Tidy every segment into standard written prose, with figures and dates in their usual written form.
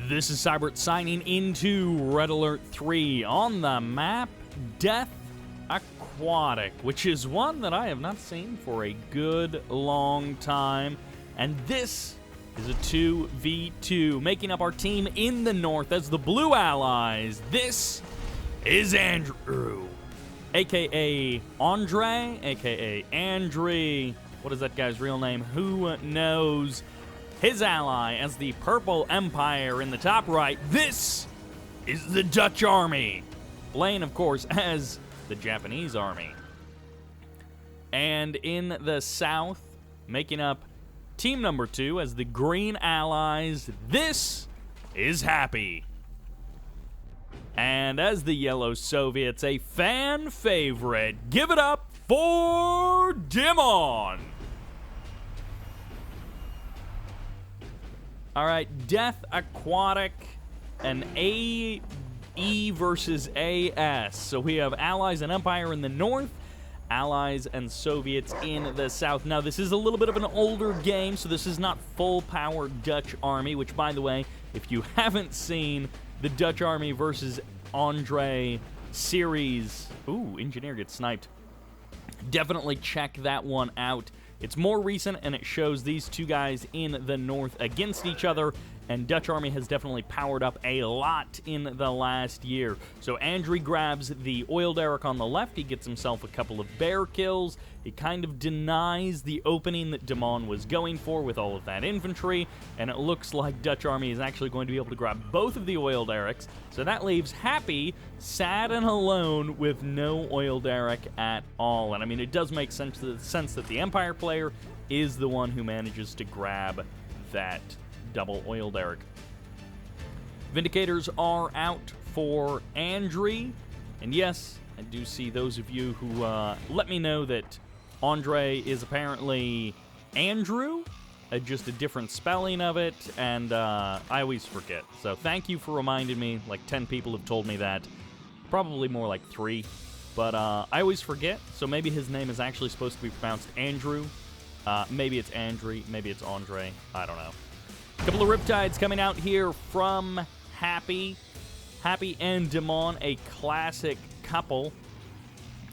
This is Sybert signing into Red Alert 3 on the map Death Aquatic, which is one that I have not seen for a good long time. And this is a 2v2, making up our team in the north as the Blue Allies. This is Andrew, a.k.a. Andrey, a.k.a. Andrey. What is that guy's real name? Who knows? His ally as the Purple Empire in the top right. This is the Dutch Army. Playing, of course, as the Japanese Army. And in the south, making up team number 2 as the Green Allies, this is Happy. And as the Yellow Soviets, a fan favorite, give it up for Dimon. All right, Death Aquatic, an AE versus AS. So we have Allies and Empire in the north, Allies and Soviets in the south. Now, this is a little bit of an older game, so this is not full-power Dutch Army, which, by the way, if you haven't seen the Dutch Army versus Andrey series, ooh, Engineer gets sniped, definitely check that one out. It's more recent, and it shows these two guys in the north against each other, and Dutch Army has definitely powered up a lot in the last year. So Andrey grabs the oil derrick on the left. He gets himself a couple of bear kills. He kind of denies the opening that Dimon was going for with all of that infantry, and it looks like Dutch Army is actually going to be able to grab both of the oil derricks. So that leaves Happy sad and alone with no oil derrick at all. And I mean, it does make sense that the Empire player is the one who manages to grab that double oil derrick. Vindicators are out for Andrey, and yes, I do see those of you who let me know that Andrey is apparently Andrew, just a different spelling of it, and I always forget. So thank you for reminding me. Like 10 people have told me that, probably more like 3, but I always forget. So maybe his name is actually supposed to be pronounced Andrew. Maybe it's Andrey, maybe it's Andrey, I don't know. A couple of Riptides coming out here from Happy. Happy and Dimon, a classic couple.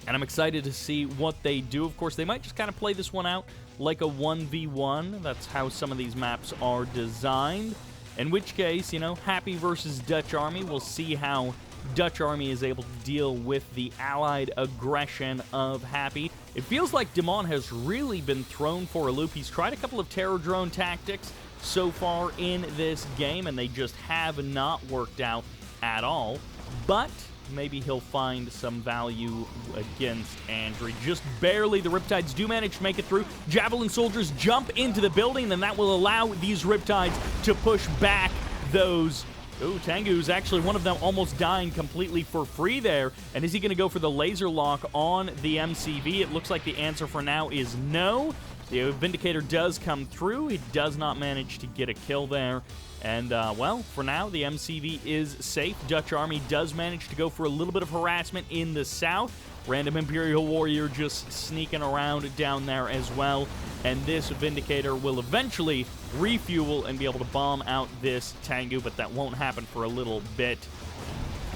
And I'm excited to see what they do. Of course, they might just kind of play this one out like a 1v1. That's how some of these maps are designed. In which case, you know, Happy versus Dutch Army. We'll see how Dutch Army is able to deal with the allied aggression of Happy. It feels like Dimon has really been thrown for a loop. He's tried a couple of terror drone tactics so far in this game, and they just have not worked out at all. But maybe he'll find some value against Andrey. Just barely, the Riptides do manage to make it through. Javelin soldiers jump into the building, and that will allow these Riptides to push back those. Ooh, Tengu's actually one of them almost dying completely for free there. And is he going to go for the laser lock on the MCV? It looks like the answer for now is no. The Vindicator does come through. He does not manage to get a kill there. And, well, for now, the MCV is safe. Dutch Army does manage to go for a little bit of harassment in the south. Random Imperial Warrior just sneaking around down there as well. And this Vindicator will eventually refuel and be able to bomb out this Tengu, but that won't happen for a little bit.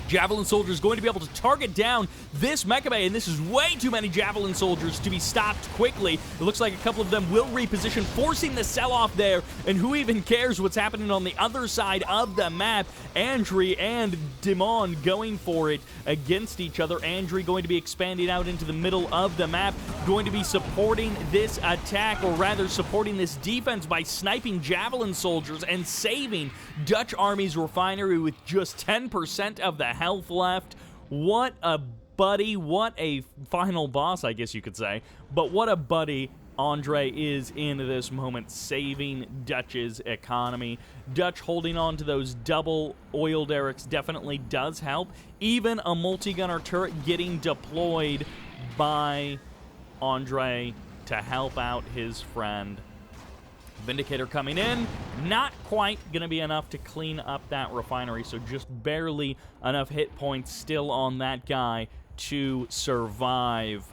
Javelin soldiers going to be able to target down this Mecha Bay, and this is way too many Javelin soldiers to be stopped quickly. It looks like a couple of them will reposition, forcing the sell-off there, and who even cares what's happening on the other side of the map? Andrey and Dimon going for it against each other. Andrey going to be expanding out into the middle of the map, going to be supporting this attack, or rather supporting this defense by sniping Javelin soldiers and saving Dutch Army's refinery with just 10% of the health left. What a buddy, what a final boss, I guess you could say, but what a buddy Andrey is in this moment, saving Dutch's economy. Dutch holding on to those double oil derricks definitely does help. Even a multi-gunner turret getting deployed by Andrey to help out his friend. Vindicator coming in, not quite going to be enough to clean up that refinery, so just barely enough hit points still on that guy to survive.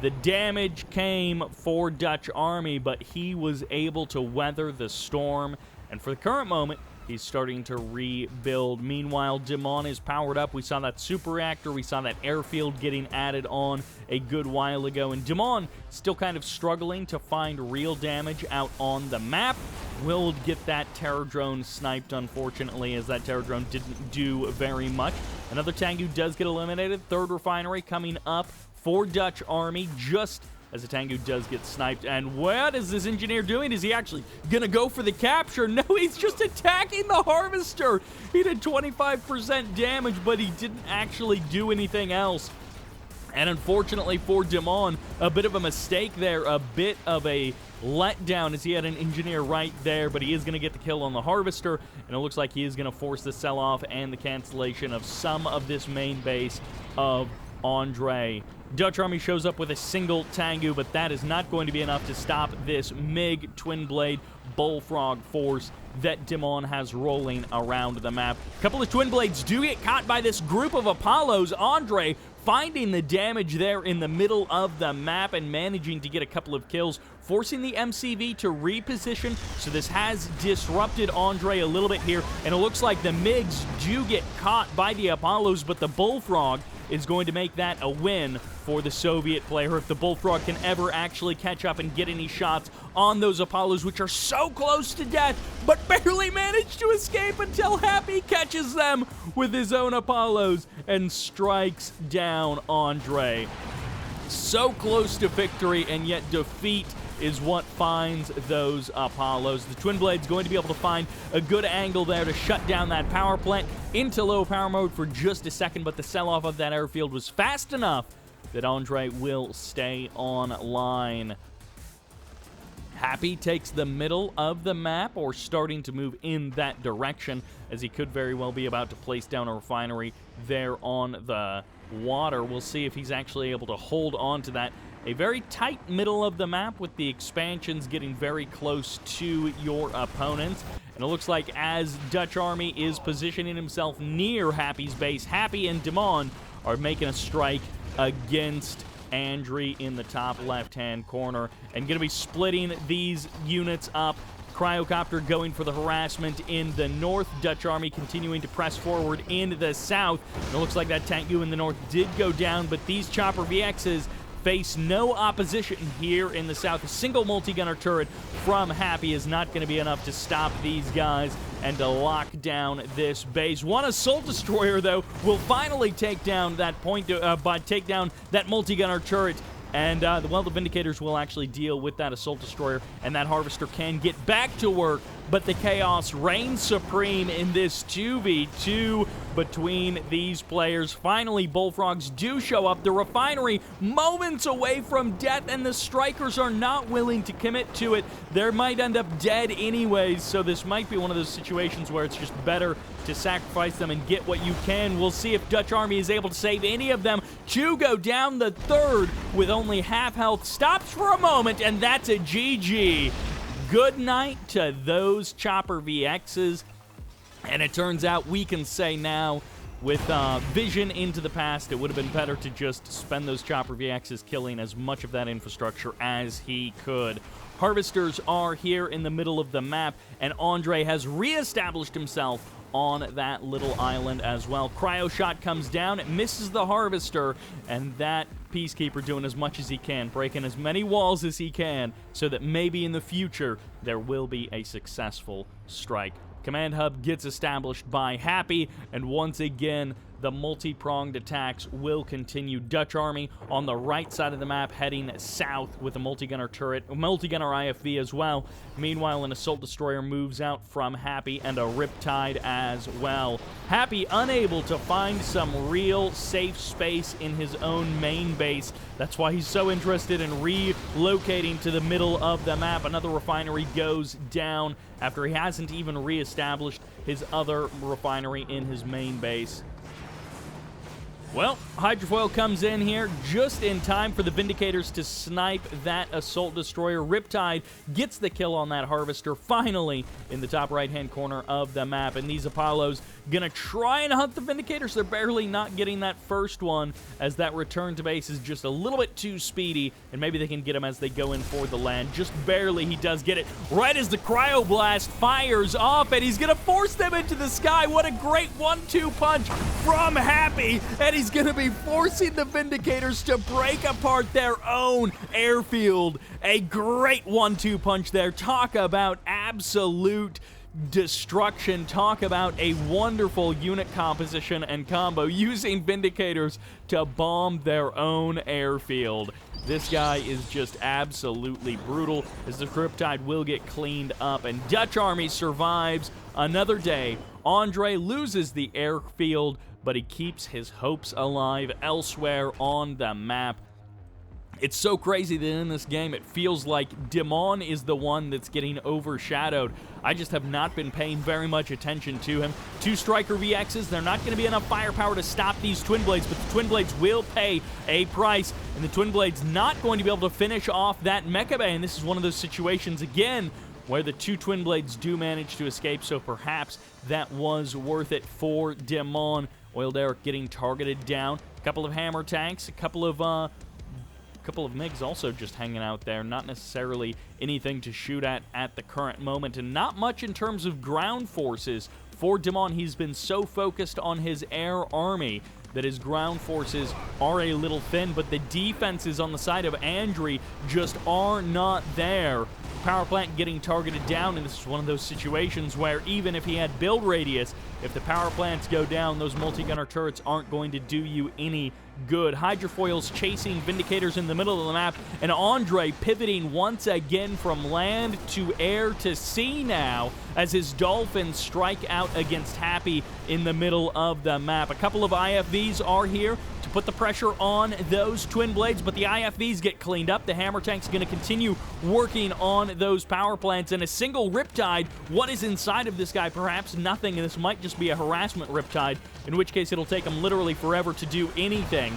The damage came for Dutch Army, but he was able to weather the storm, and for the current moment, He's starting to rebuild. Meanwhile, Dimon is powered up. We saw that super reactor. We saw that airfield getting added on a good while ago. And Dimon still kind of struggling to find real damage out on the map. Will get that terror drone sniped, unfortunately, as that terror drone didn't do very much. Another Tengu does get eliminated. Third refinery coming up for DutchArmy, just as the Tengu does get sniped. And what is this engineer doing? Is he actually gonna go for the capture? No, he's just attacking the harvester. He did 25% damage, but he didn't actually do anything else. And unfortunately for Dimon, a bit of a mistake there, a bit of a letdown, as he had an engineer right there, but he is going to get the kill on the harvester, and it looks like he is going to force the sell-off and the cancellation of some of this main base of Andrey. DutchArmy shows up with a single Tengu, but that is not going to be enough to stop this MiG twin-blade bullfrog force that Dimon has rolling around the map. A couple of twin blades do get caught by this group of Apollos. Andrey finding the damage there in the middle of the map and managing to get a couple of kills, forcing the MCV to reposition. So this has disrupted Andrey a little bit here, and it looks like the MiGs do get caught by the Apollos, but the bullfrog is going to make that a win for the Soviet player if the bullfrog can ever actually catch up and get any shots on those Apollos, which are so close to death, but barely manage to escape until Happy catches them with his own Apollos and strikes down Andrey. So close to victory, and yet defeat is what finds those Apollos. The Twin Blade's going to be able to find a good angle there to shut down that power plant into low power mode for just a second, but the sell-off of that airfield was fast enough that Andrey will stay online. Happy takes the middle of the map, or starting to move in that direction, as he could very well be about to place down a refinery there on the water. We'll see if he's actually able to hold on to that. A very tight middle of the map with the expansions getting very close to your opponents. And it looks like as DutchArmy is positioning himself near Happy's base, Happy and Dimon are making a strike against Andrey in the top left-hand corner and going to be splitting these units up. Cryocopter going for the harassment in the north. DutchArmy continuing to press forward in the south. And it looks like that Tengu in the north did go down, but these Chopper VXs face no opposition here in the south. A single multi-gunner turret from Happy is not going to be enough to stop these guys and to lock down this base. One assault destroyer, though, will finally take down that take down that multi-gunner turret. And the Vindicators will actually deal with that assault destroyer, and that harvester can get back to work, but the chaos reigns supreme in this 2v2 between these players. Finally, bullfrogs do show up. The refinery moments away from death, and the strikers are not willing to commit to it. They might end up dead anyways, so this might be one of those situations where it's just better to sacrifice them and get what you can. We'll see if DutchArmy is able to save any of them. Two go down, the third with only half health stops for a moment, and that's a GG. Good night to those Chopper VXs. And it turns out we can say now, with vision into the past, it would have been better to just spend those Chopper VXs killing as much of that infrastructure as he could. Harvesters are here in the middle of the map, and Andrey has reestablished himself on that little island as well. Cryo shot comes down, it misses the harvester, and that Peacekeeper doing as much as he can, breaking as many walls as he can, so that maybe in the future there will be a successful strike. Command hub gets established by Happy, and once again, the multi-pronged attacks will continue. DutchArmy on the right side of the map heading south with a multi-gunner turret, multi-gunner IFV as well. Meanwhile, an assault destroyer moves out from Happy, and a Riptide as well. Happy unable to find some real safe space in his own main base. That's why he's so interested in relocating to the middle of the map. Another refinery goes down after he hasn't even reestablished his other refinery in his main base. Well, Hydrofoil comes in here just in time for the Vindicators to snipe that Assault Destroyer. Riptide gets the kill on that Harvester, finally in the top right-hand corner of the map. And these Apollos gonna try and hunt the Vindicators. They're barely not getting that first one, as that return to base is just a little bit too speedy, and maybe they can get him as they go in for the land. Just barely, he does get it right as the Cryoblast fires off, and he's gonna force them into the sky. What a great 1-2 punch from Happy, and he's going to be forcing the Vindicators to break apart their own airfield. A great 1-2 punch there. Talk about absolute destruction. Talk about a wonderful unit composition and combo using Vindicators to bomb their own airfield. This guy is just absolutely brutal, as the Riptide will get cleaned up, and DutchArmy survives another day. Andrey loses the airfield, but he keeps his hopes alive elsewhere on the map. It's so crazy that in this game it feels like Dimon is the one that's getting overshadowed. I just have not been paying very much attention to him. 2 Striker VXs, they're not going to be enough firepower to stop these Twin Blades, but the Twin Blades will pay a price, and the Twin Blades not going to be able to finish off that Mecha Bay, and this is one of those situations, again, where the 2 Twin Blades do manage to escape, so perhaps that was worth it for Dimon. Oil Derrick getting targeted down. A couple of hammer tanks, a couple of MiGs also just hanging out there. Not necessarily anything to shoot at the current moment, and not much in terms of ground forces for Dimon. He's been so focused on his air army that his ground forces are a little thin, but the defenses on the side of Andrey just are not there. Power plant getting targeted down, and this is one of those situations where even if he had build radius, if the power plants go down, those multi-gunner turrets aren't going to do you any good. Hydrofoil's chasing Vindicators in the middle of the map, and Andrey pivoting once again from land to air to sea now, as his Dolphins strike out against Happy in the middle of the map. A couple of IFVs are here to put the pressure on those Twin Blades, but the IFVs get cleaned up. The hammer tank's going to continue working on those power plants, and a single Riptide. What is inside of this guy? Perhaps nothing, and this might just be a harassment Riptide, in which case it'll take him literally forever to do anything.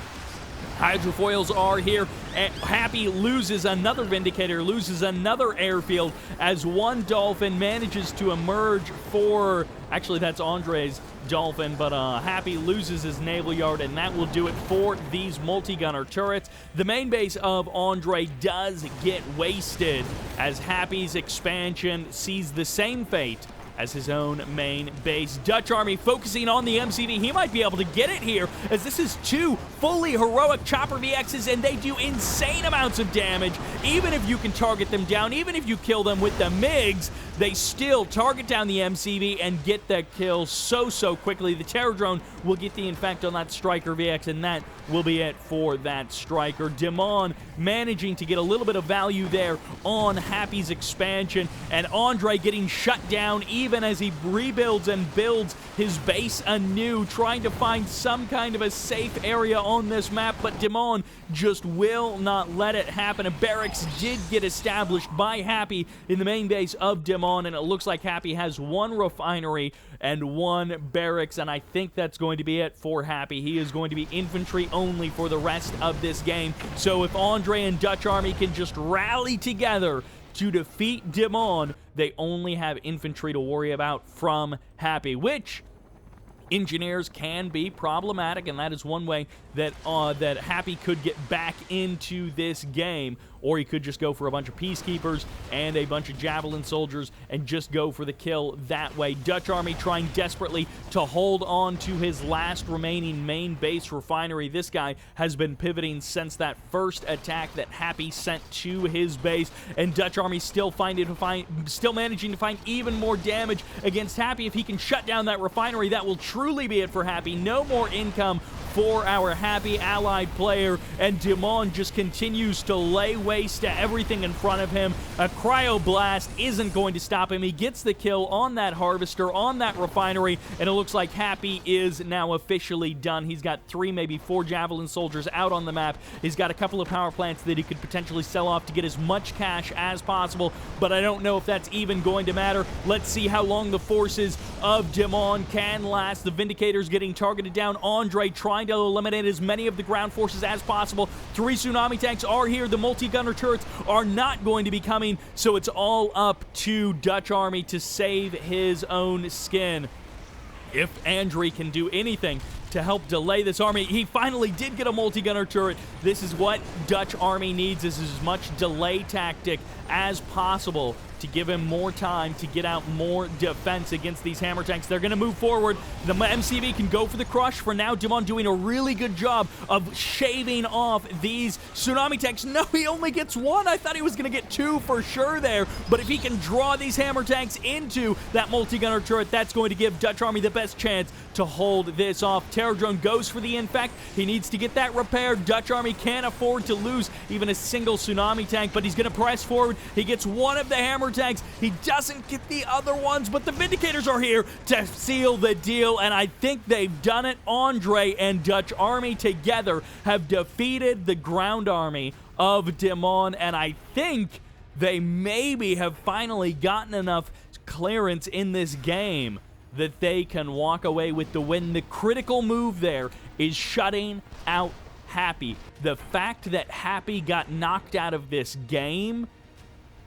Hydrofoils are here. Happy loses another Vindicator, loses another airfield, as one Dolphin manages to emerge for... Actually, that's Andrey's Dolphin, but Happy loses his naval yard, and that will do it for these multi-gunner turrets. The main base of Andrey does get wasted, as Happy's expansion sees the same fate as his own main base. DutchArmy focusing on the MCV. He might be able to get it here, as this is 2 fully heroic Chopper VXs, and they do insane amounts of damage. Even if you can target them down, even if you kill them with the MiGs, they still target down the MCV and get the kill so quickly. The Terror Drone will get the infect on that Striker VX, and that will be it for that Striker. Dimon managing to get a little bit of value there on Happy's expansion, and Andrey getting shut down even as he rebuilds and builds his base anew, trying to find some kind of a safe area on this map, but Dimon just will not let it happen. A barracks did get established by Happy in the main base of Dimon, and it looks like Happy has 1 refinery and 1 barracks, and I think that's going to be it for Happy. He is going to be infantry only for the rest of this game, so if Andrey and DutchArmy can just rally together to defeat Dimon, they only have infantry to worry about from Happy, which engineers can be problematic, and that is one way that that Happy could get back into this game. Or he could just go for a bunch of Peacekeepers and a bunch of Javelin soldiers and just go for the kill that way. DutchArmy trying desperately to hold on to his last remaining main base refinery. This guy has been pivoting since that first attack that Happy sent to his base, and DutchArmy still managing to find even more damage against Happy. If he can shut down that refinery, that will truly be it for Happy. No more income for our Happy allied player, and Dimon just continues to lay waste to everything in front of him. A Cryoblast isn't going to stop him. He gets the kill on that Harvester, on that refinery, and it looks like Happy is now officially done. He's got 3, maybe 4 Javelin soldiers out on the map. He's got a couple of power plants that he could potentially sell off to get as much cash as possible, but I don't know if that's even going to matter. Let's see how long the forces of Dimon can last. The Vindicator's getting targeted down. Andrey trying to eliminate as many of the ground forces as possible. 3 tsunami tanks are here. The multi-gunner turrets are not going to be coming, so it's all up to DutchArmy to save his own skin. If Andrey can do anything to help delay this army, he finally did get a multi-gunner turret. This is what DutchArmy needs, is as much delay tactic as possible to give him more time to get out more defense against these hammer tanks. They're going to move forward. The MCV can go for the crush. For now, Dimon doing a really good job of shaving off these tsunami tanks. No, he only gets 1. I thought he was going to get 2 for sure there. But if he can draw these hammer tanks into that multi-gunner turret, that's going to give DutchArmy the best chance to hold this off. Terror Drone goes for the infect. He needs to get that repaired. DutchArmy can't afford to lose even a single tsunami tank, but he's going to press forward. He gets 1 of the hammer tanks. He doesn't get the other ones, but the Vindicators are here to seal the deal, and I think they've done it. Andrey and DutchArmy together have defeated the ground army of Dimon, and I think they maybe have finally gotten enough clearance in this game that they can walk away with the win. The critical move there is shutting out Happy. The fact that Happy got knocked out of this game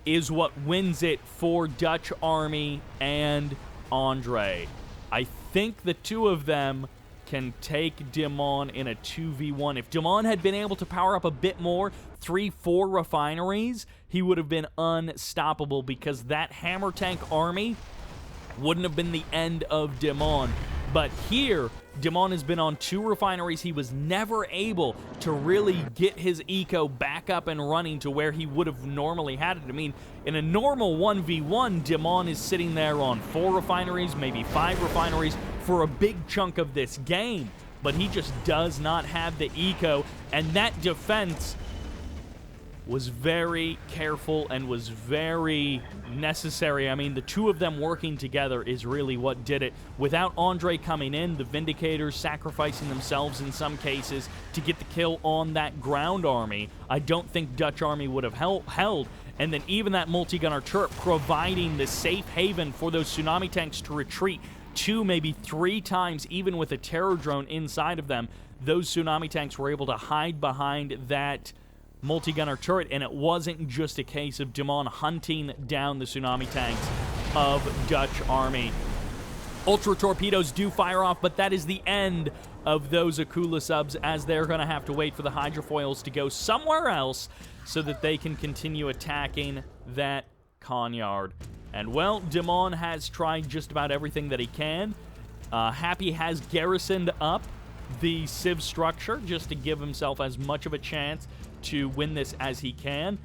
is what wins it for DutchArmy and Andrey. I think the two of them can take Dimon in a 2v1. If Dimon had been able to power up a bit more, 3-4 refineries, he would have been unstoppable, because that hammer tank army wouldn't have been the end of Dimon. But here, Dimon has been on 2 refineries. He was never able to really get his eco back up and running to where he would have normally had it. I mean, in a normal 1v1, Dimon is sitting there on 4 refineries, maybe 5 refineries for a big chunk of this game. But he just does not have the eco, and that defense was very careful and was very necessary. I mean, the two of them working together is really what did it. Without Andrey coming in, the Vindicators sacrificing themselves in some cases to get the kill on that ground army, I don't think DutchArmy would have held. And then even that multi-gunner turret providing the safe haven for those tsunami tanks to retreat 2, maybe 3 times, even with a terror drone inside of them. Those tsunami tanks were able to hide behind that multi-gunner turret, and it wasn't just a case of Dimon hunting down the tsunami tanks of DutchArmy. Ultra torpedoes do fire off, but that is the end of those Akula subs, as they're going to have to wait for the hydrofoils to go somewhere else so that they can continue attacking that Conyard. And, well, Dimon has tried just about everything that he can. Happy has garrisoned up the Civ structure just to give himself as much of a chance to win this as he can.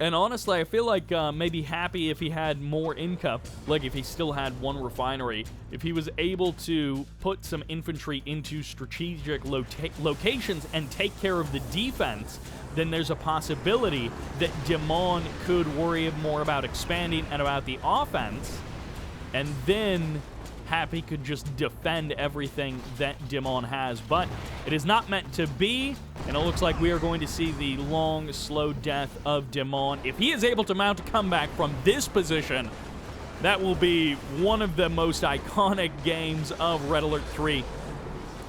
And honestly, I feel like maybe Happy, if he had more income, like if he still had 1 refinery, if he was able to put some infantry into strategic locations and take care of the defense, then there's a possibility that Dimon could worry more about expanding and about the offense, and then Happy could just defend everything that Dimon has. But it is not meant to be, and it looks like we are going to see the long, slow death of Dimon. If he is able to mount a comeback from this position, that will be one of the most iconic games of Red Alert 3.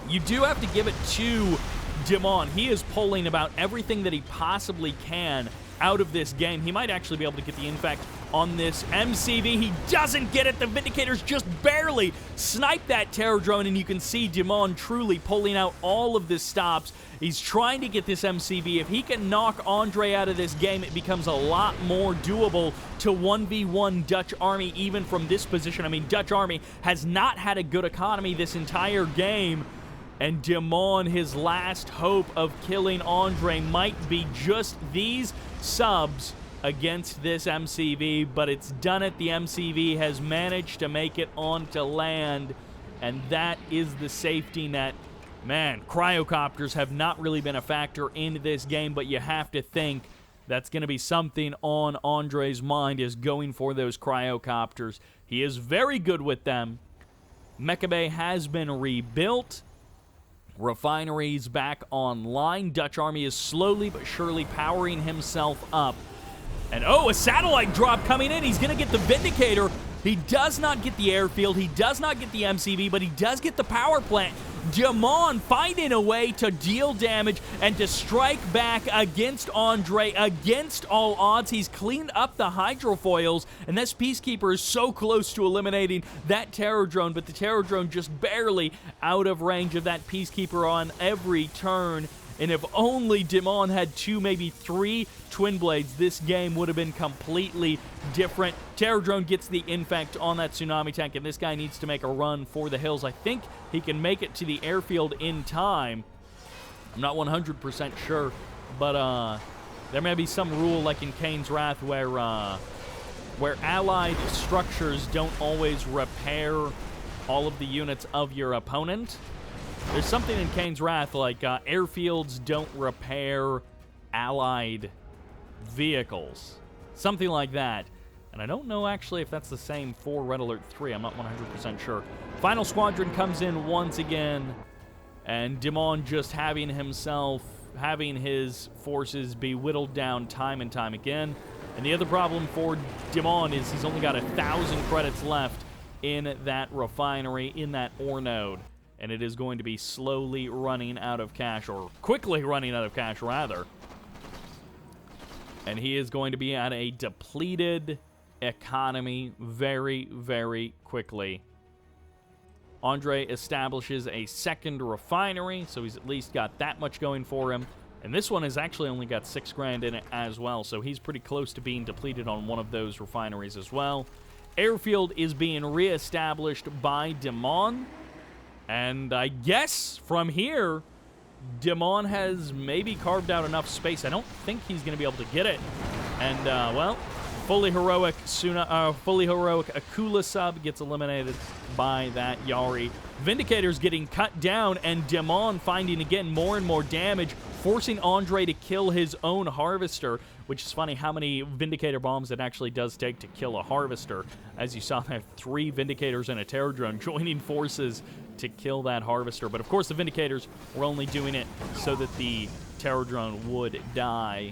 You do have to give it to Dimon. He is pulling about everything that he possibly can out of this game. He might actually be able to get the infect on this MCV. He doesn't get it. The Vindicators just barely snipe that terror drone, and you can see Dimon truly pulling out all of the stops. He's trying to get this MCV. If he can knock Andrey out of this game, it becomes a lot more doable to 1v1 DutchArmy even from this position. I mean, DutchArmy has not had a good economy this entire game, and Dimon, his last hope of killing Andrey might be just these subs against this MCV, but it's done it. The MCV has managed to make it onto land, and that is the safety net. Man, cryocopters have not really been a factor in this game, but you have to think that's going to be something on Andrey's mind, is going for those cryocopters. He is very good with them. Mecha Bay has been rebuilt. Refineries back online. DutchArmy is slowly but surely powering himself up. And oh, a satellite drop coming in. He's going to get the Vindicator. He does not get the airfield, he does not get the MCV, but he does get the power plant. Dimon finding a way to deal damage and to strike back against Andrey against all odds. He's cleaned up the hydrofoils, and this Peacekeeper is so close to eliminating that terror drone, but the terror drone just barely out of range of that Peacekeeper on every turn. And if only Dimon had 2, maybe 3 Twin Blades, this game would have been completely different. Terror Drone gets the infect on that Tsunami tank, and this guy needs to make a run for the hills. I think he can make it to the airfield in time. I'm not 100% sure, but there may be some rule like in Kane's Wrath where allied structures don't always repair all of the units of your opponent. There's something in Kane's Wrath like airfields don't repair allied vehicles. Something like that. And I don't know actually if that's the same for Red Alert 3. I'm not 100% sure. Final Squadron comes in once again. And Dimon just having his forces be whittled down time and time again. And the other problem for Dimon is he's only got 1,000 credits left in that refinery, in that ore node. And it is going to be slowly running out of cash, or quickly running out of cash, rather. And he is going to be at a depleted economy very, very quickly. Andrey establishes a second refinery, so he's at least got that much going for him. And this one has actually only got 6 grand in it as well, so he's pretty close to being depleted on one of those refineries as well. Airfield is being reestablished by Dimon. And I guess from here, Dimon has maybe carved out enough space. I don't think he's going to be able to get it. And, well, fully heroic Akula sub gets eliminated by that Yari. Vindicator's getting cut down, and Dimon finding, again, more and more damage, forcing Andrey to kill his own Harvester, which is funny how many Vindicator bombs it actually does take to kill a Harvester. As you saw, there are 3 Vindicators and a Terror Drone joining forces to kill that Harvester. But of course, the Vindicators were only doing it so that the Terror Drone would die.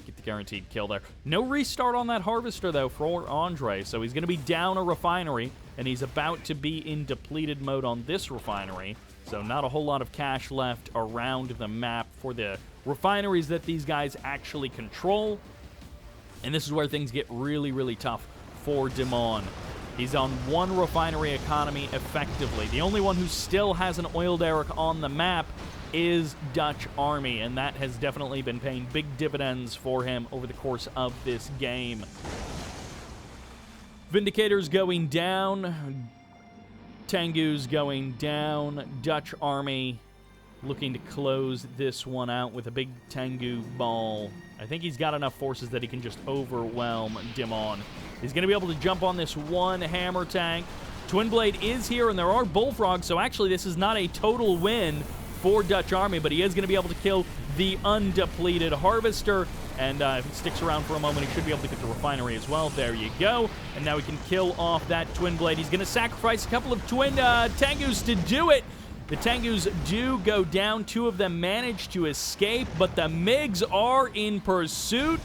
Get the guaranteed kill there. No restart on that Harvester, though, for Andrey. So he's going to be down a refinery, and he's about to be in depleted mode on this refinery. So not a whole lot of cash left around the map for the refineries that these guys actually control. And this is where things get really, really tough for Dimon. He's on 1 refinery economy effectively. The only one who still has an oil derrick on the map is DutchArmy, and that has definitely been paying big dividends for him over the course of this game. Vindicators going down. Tengu's going down. DutchArmy looking to close this one out with a big Tengu ball. I think he's got enough forces that he can just overwhelm Dimon. He's going to be able to jump on this 1 hammer tank. Twin Blade is here, and there are Bullfrogs, so actually this is not a total win for DutchArmy, but he is going to be able to kill the undepleted Harvester. And if he sticks around for a moment, he should be able to get the refinery as well. There you go. And now he can kill off that Twin Blade. He's going to sacrifice a couple of Twin Tengus to do it. The Tengus do go down. 2 of them manage to escape, but the MiGs are in pursuit.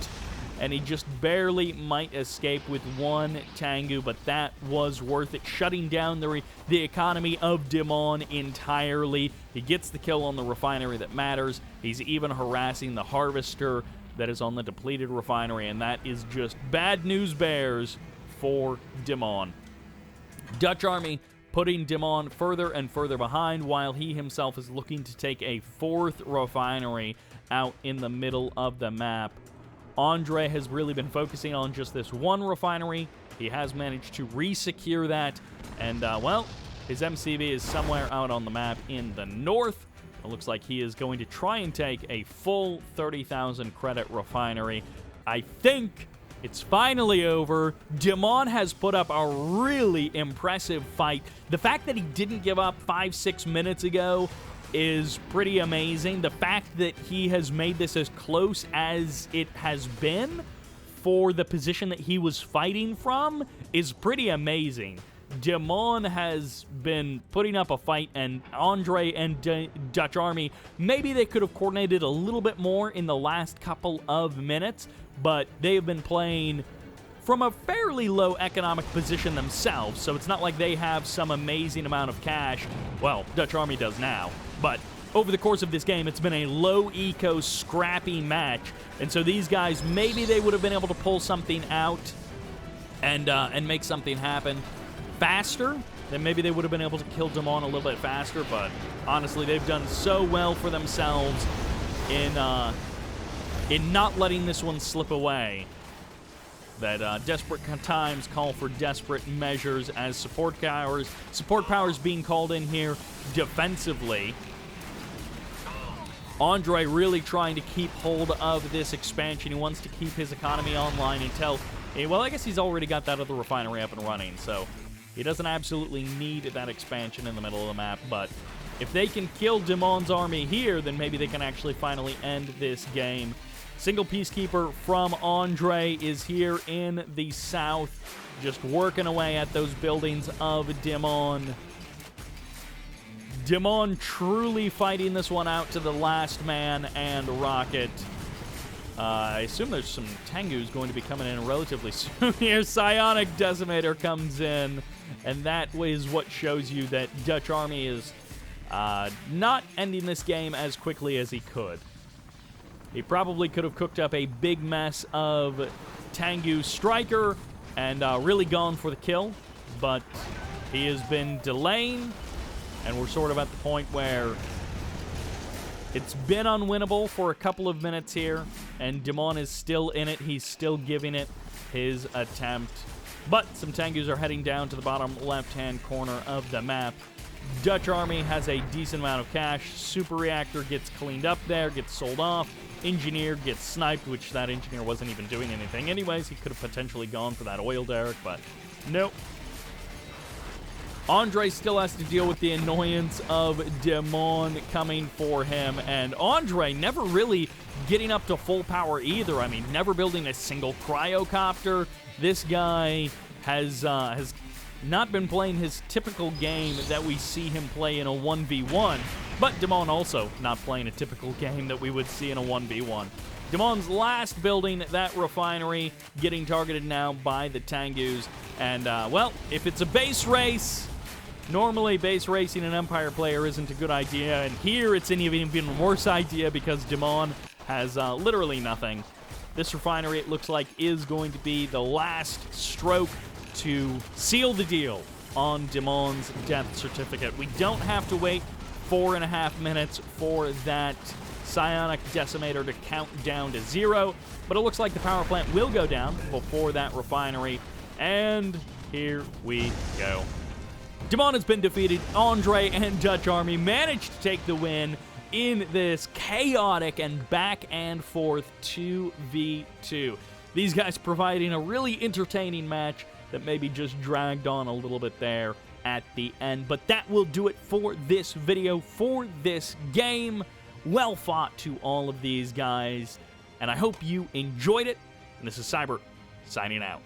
And he just barely might escape with 1 Tengu, but that was worth it, shutting down the economy of Dimon entirely. He gets the kill on the refinery that matters. He's even harassing the Harvester that is on the depleted refinery, and that is just bad news bears for Dimon. DutchArmy putting Dimon further and further behind, while he himself is looking to take a 4th refinery out in the middle of the map. Andrey has really been focusing on just this 1 refinery. He has managed to re-secure that, and, well, his MCV is somewhere out on the map in the north. It looks like he is going to try and take a full 30,000 credit refinery. I think it's finally over. Dimon has put up a really impressive fight. The fact that he didn't give up 5-6 minutes ago is pretty amazing. The fact that he has made this as close as it has been for the position that he was fighting from is pretty amazing. Dimon has been putting up a fight, and Andrey and DutchArmy, maybe they could have coordinated a little bit more in the last couple of minutes, but they have been playing from a fairly low economic position themselves, so it's not like they have some amazing amount of cash. Well, DutchArmy does now, but over the course of this game, it's been a low-eco, scrappy match, and so these guys, maybe they would have been able to pull something out and make something happen faster. Then maybe they would have been able to kill Dimon a little bit faster, but honestly, they've done so well for themselves in not letting this one slip away that desperate times call for desperate measures as support powers being called in here defensively. Andrey really trying to keep hold of this expansion. He wants to keep his economy online until, well, I guess he's already got that other refinery up and running, so he doesn't absolutely need that expansion in the middle of the map, but if they can kill Dimon's army here, then maybe they can actually finally end this game. Single Peacekeeper from Andrey is here in the south, just working away at those buildings of Dimon. Dimon truly fighting this one out to the last man and rocket. I assume there's some Tengus going to be coming in relatively soon here. Psionic Decimator comes in, and that is what shows you that DutchArmy is not ending this game as quickly as he could. He probably could have cooked up a big mess of Tengu Striker and really gone for the kill, but he has been delaying, and we're sort of at the point where it's been unwinnable for a couple of minutes here, and Dimon is still in it. He's still giving it his attempt. But some Tengus are heading down to the bottom left-hand corner of the map. DutchArmy has a decent amount of cash. Super Reactor gets cleaned up there, gets sold off. Engineer gets sniped, which that engineer wasn't even doing anything anyways. He could have potentially gone for that oil derrick, but nope. Andrey still has to deal with the annoyance of Dimon coming for him, and Andrey never really getting up to full power either. I mean, never building a single cryocopter. This guy has not been playing his typical game that we see him play in a 1v1, but Dimon also not playing a typical game that we would see in a 1v1. Dimon's last building, that refinery, getting targeted now by the Tengus, and, well, if it's a base race, normally base racing an Empire player isn't a good idea, and here it's an even worse idea because Dimon has literally nothing. This refinery, it looks like, is going to be the last stroke to seal the deal on Dimon's death certificate. We don't have to wait 4.5 minutes for that Psionic Decimator to count down to 0, but it looks like the power plant will go down before that refinery, and here we go. Dimon has been defeated. Andrey and DutchArmy managed to take the win in this chaotic and back and forth 2v2. These guys providing a really entertaining match that maybe just dragged on a little bit there at the end. But that will do it for this video, for this game. Well fought to all of these guys, and I hope you enjoyed it. And this is Sybert, signing out.